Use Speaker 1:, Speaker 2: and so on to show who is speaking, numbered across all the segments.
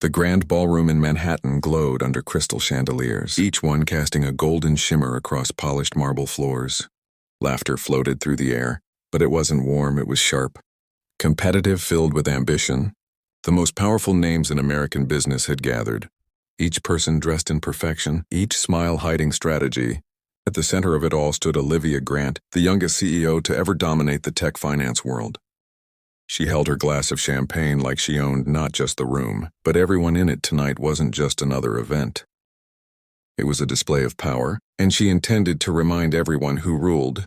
Speaker 1: The grand ballroom in Manhattan glowed under crystal chandeliers, each one casting a golden shimmer across polished marble floors. Laughter floated through the air, but it wasn't warm, it was sharp. Competitive, filled with ambition. The most powerful names in American business had gathered, each person dressed in perfection, each smile hiding strategy. At the center of it all stood Olivia Grant, the youngest CEO to ever dominate the tech finance world. She held her glass of champagne like she owned not just the room, but everyone in it tonight wasn't just another event. It was a display of power, and she intended to remind everyone who ruled.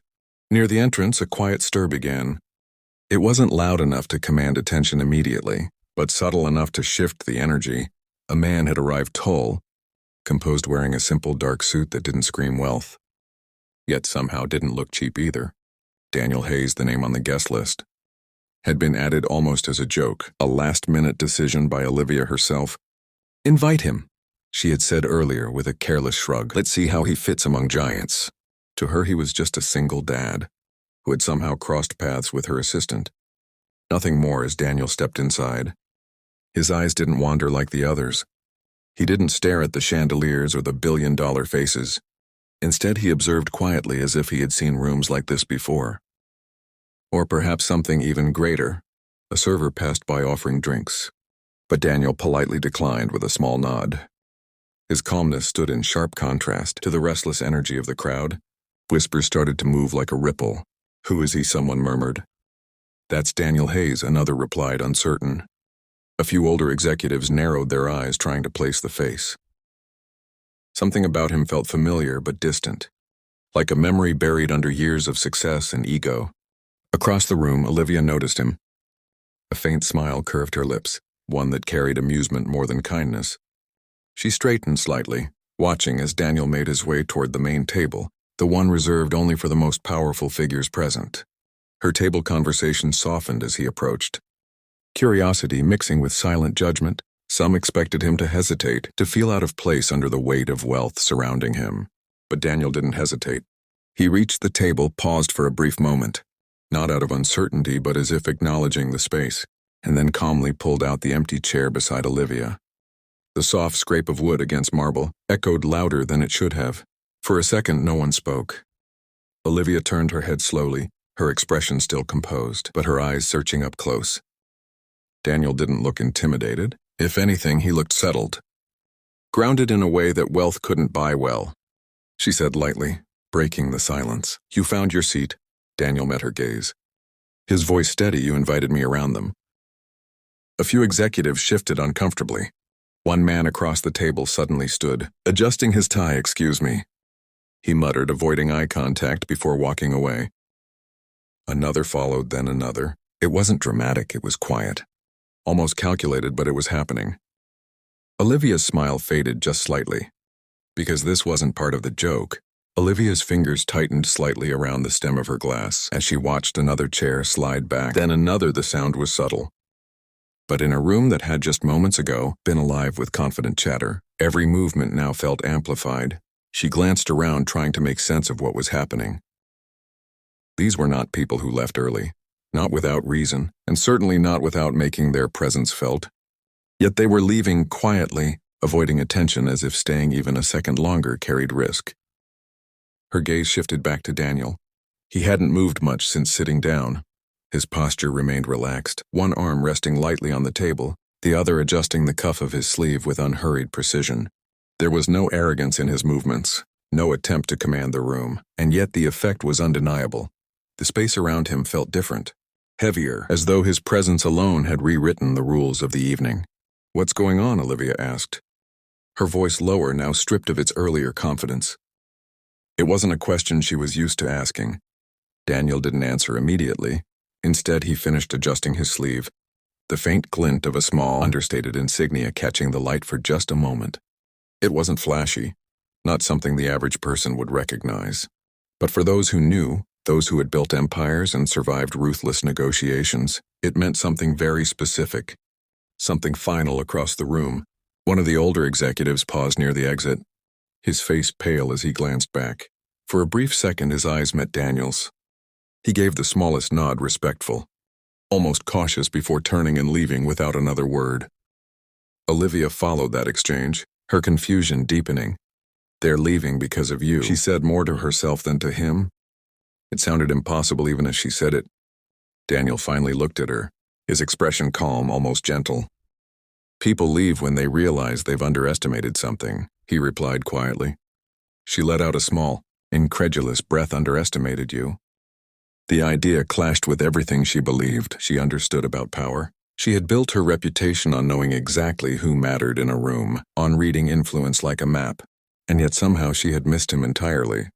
Speaker 1: Near the entrance, a quiet stir began. It wasn't loud enough to command attention immediately, but subtle enough to shift the energy. A man had arrived tall, composed, wearing a simple dark suit that didn't scream wealth, yet somehow didn't look cheap either. Daniel Hayes, the name on the guest list, had been added almost as a joke, a last-minute decision by Olivia herself. "Invite him," she had said earlier with a careless shrug. "Let's see how he fits among giants." To her, he was just a single dad, who had somehow crossed paths with her assistant. Nothing more as Daniel stepped inside. His eyes didn't wander like the others. He didn't stare at the chandeliers or the billion-dollar faces. Instead, he observed quietly as if he had seen rooms like this before. Or perhaps something even greater. A server passed by offering drinks, but Daniel politely declined with a small nod. His calmness stood in sharp contrast to the restless energy of the crowd. Whispers started to move like a ripple. "Who is he?" someone murmured. "That's Daniel Hayes," another replied, uncertain. A few older executives narrowed their eyes, trying to place the face. Something about him felt familiar but distant, like a memory buried under years of success and ego. Across the room, Olivia noticed him. A faint smile curved her lips, one that carried amusement more than kindness. She straightened slightly, watching as Daniel made his way toward the main table, the one reserved only for the most powerful figures present. Her table conversation softened as he approached. Curiosity mixing with silent judgment. Some expected him to hesitate, to feel out of place under the weight of wealth surrounding him. But Daniel didn't hesitate. He reached the table, paused for a brief moment, not out of uncertainty but as if acknowledging the space, and then calmly pulled out the empty chair beside Olivia. The soft scrape of wood against marble echoed louder than it should have. For a second, no one spoke. Olivia turned her head slowly, her expression still composed, but her eyes searching up close. Daniel didn't look intimidated. If anything, he looked settled. Grounded in a way that wealth couldn't buy well. She said lightly, breaking the silence. "You found your seat." Daniel met her gaze. His voice steady. "You invited me around them." A few executives shifted uncomfortably. One man across the table suddenly stood, adjusting his tie. "Excuse me," he muttered, avoiding eye contact before walking away. Another followed, then another. It wasn't dramatic, it was quiet. Almost calculated, but it was happening. Olivia's smile faded just slightly. Because this wasn't part of the joke, Olivia's fingers tightened slightly around the stem of her glass as she watched another chair slide back, then another. The sound was subtle. But in a room that had just moments ago been alive with confident chatter, every movement now felt amplified. She glanced around, trying to make sense of what was happening. These were not people who left early, not without reason, and certainly not without making their presence felt. Yet they were leaving quietly, avoiding attention as if staying even a second longer carried risk. Her gaze shifted back to Daniel. He hadn't moved much since sitting down. His posture remained relaxed, one arm resting lightly on the table, the other adjusting the cuff of his sleeve with unhurried precision. There was no arrogance in his movements, no attempt to command the room, and yet the effect was undeniable. The space around him felt different, heavier, as though his presence alone had rewritten the rules of the evening. "What's going on?" Olivia asked, her voice lower, now stripped of its earlier confidence. It wasn't a question she was used to asking. Daniel didn't answer immediately. Instead, he finished adjusting his sleeve, the faint glint of a small, understated insignia catching the light for just a moment. It wasn't flashy, not something the average person would recognize. But for those who knew, those who had built empires and survived ruthless negotiations, it meant something very specific, something final across the room. One of the older executives paused near the exit, his face pale as he glanced back. For a brief second, his eyes met Daniel's. He gave the smallest nod, respectful, almost cautious, before turning and leaving without another word. Olivia followed that exchange, her confusion deepening. "They're leaving because of you," she said more to herself than to him. It sounded impossible even as she said it. Daniel finally looked at her, his expression calm, almost gentle. "People leave when they realize they've underestimated something," he replied quietly. She let out a small, incredulous breath. "Underestimated you?" The idea clashed with everything she believed she understood about power. She had built her reputation on knowing exactly who mattered in a room, on reading influence like a map, and yet somehow she had missed him entirely.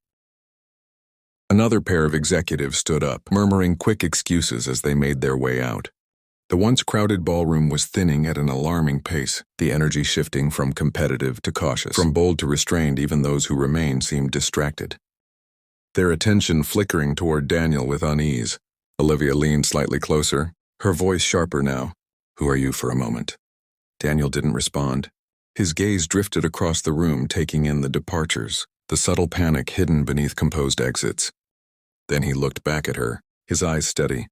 Speaker 1: Another pair of executives stood up, murmuring quick excuses as they made their way out. The once crowded ballroom was thinning at an alarming pace, the energy shifting from competitive to cautious, from bold to restrained. Even those who remained seemed distracted, their attention flickering toward Daniel with unease. Olivia leaned slightly closer, her voice sharper now. "Who are you?" for a moment. Daniel didn't respond. His gaze drifted across the room, taking in the departures, the subtle panic hidden beneath composed exits. Then he looked back at her, his eyes steady.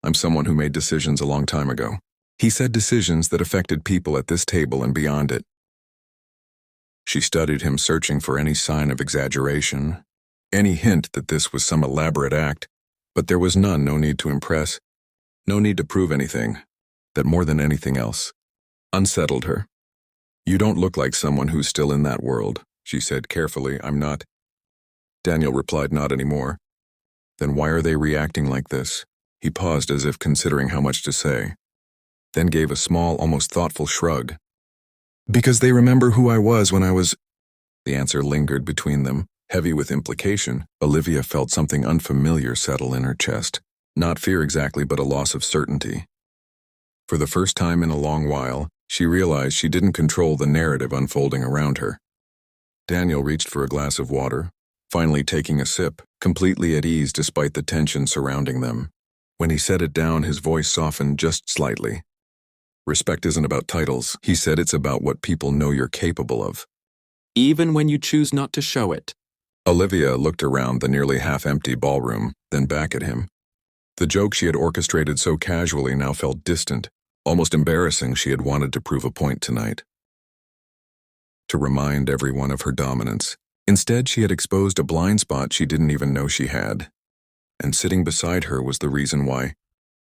Speaker 1: "I'm someone who made decisions a long time ago." He said, decisions that affected people at this table and beyond it. She studied him, searching for any sign of exaggeration, any hint that this was some elaborate act, but there was none. No need to impress, no need to prove anything. That more than anything else unsettled her. "You don't look like someone who's still in that world," she said carefully. "I'm not." Daniel replied, "Not anymore." "Then why are they reacting like this?" He paused as if considering how much to say, then gave a small, almost thoughtful shrug. "Because they remember who I was when I was—" The answer lingered between them, heavy with implication. Olivia felt something unfamiliar settle in her chest. Not fear exactly, but a loss of certainty. For the first time in a long while, she realized she didn't control the narrative unfolding around her. Daniel reached for a glass of water, finally taking a sip, completely at ease despite the tension surrounding them. When he set it down, his voice softened just slightly. "Respect isn't about titles," he said. "It's about what people know you're capable of.
Speaker 2: Even when you choose not to show it."
Speaker 1: Olivia looked around the nearly half-empty ballroom, then back at him. The joke she had orchestrated so casually now felt distant, almost embarrassing. She had wanted to prove a point tonight, to remind everyone of her dominance. Instead, she had exposed a blind spot she didn't even know she had. And sitting beside her was the reason why.